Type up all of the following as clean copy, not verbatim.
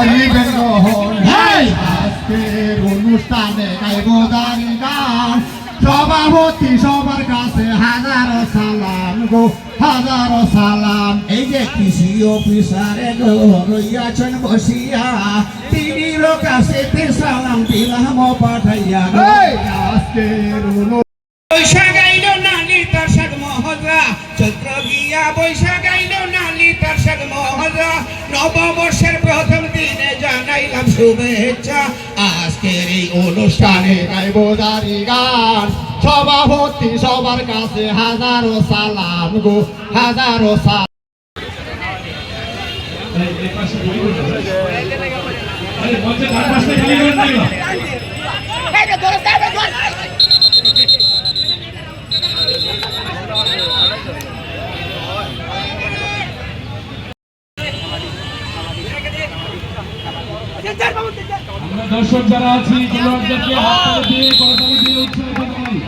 গরিবের গ্রহণ আজকের অনুষ্ঠানে গাইব দাঁড়ি গান সভাপতি সবার কাছে হাজারো সালাম গো হাজারো সালাম। এই যে কৃষি অফিসারে গো রইয়াছেন বসিয়া তিনির কাছে সালাম দিলাম পাঠাইয়া আজকের বৈশাখ আইল নালি তার সাগ মহজা চৈত্র গিয়া বৈশাখ আইল নালি তার সাগ মহজা নববর্ষের প্রথম দিনে জানাইলাম শুভেচ্ছা। আজকের এই অনুষ্ঠানে গাইব দাঁড়ি গান সভাপতি সবার কাছে হাজারো সালাম গো হাজারো সালাম। আমরা দর্শক যারা আছি খেলোয়াড়দেরকে হাততালি দিয়ে করতালি দিয়ে উৎসাহিত করি।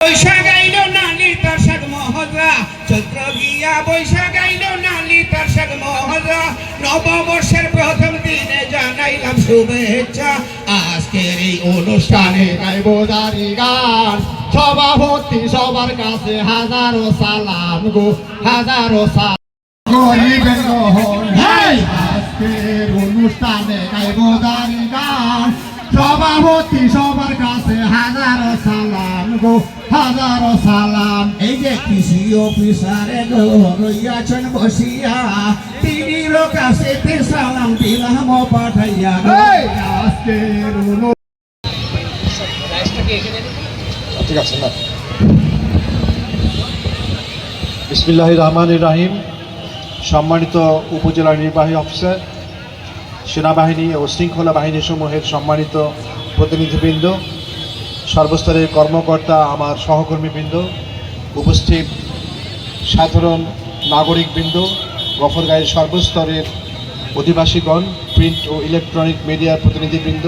বৈশাখ আইল নালি তার সাগ মহজা চৈত্র গিয়া বৈশাখ আইল নালি তার সাগ মহজা নববর্ষের প্রথম দিনে জানাইলাম শুভেচ্ছা। আজকের এই অনুষ্ঠানে গাইব দাঁড়ি গান সভাপতি সবার কাছে হাজারো সালাম গো হাজারো সালাম। গরিবের গ্রহণ আজকের অনুষ্ঠানে গাইব দাঁড়ি গান সভাপতি সবার কাছে হাজারো সালাম গো হাজারো সালাম। এই যে কৃষি অফিসারে গো রইয়াছেন বসিয়া তিনির কাছে সালাম দিলাম পাঠাইয়া আজকের ঠিক আছে না। বিসমিল্লাহির রহমানির রহিম। সম্মানিত উপজেলা নির্বাহী অফিসার, সেনাবাহিনী ও শৃঙ্খলা বাহিনী সমূহের সম্মানিত প্রতিনিধিবৃন্দ, সর্বস্তরের কর্মকর্তা, আমার সহকর্মীবৃন্দ, উপস্থিত সাধারণ নাগরিকবৃন্দ, গফরগাঁয়ের সর্বস্তরের অধিবাসীগণ, প্রিন্ট ও ইলেকট্রনিক মিডিয়ার প্রতিনিধিবৃন্দ,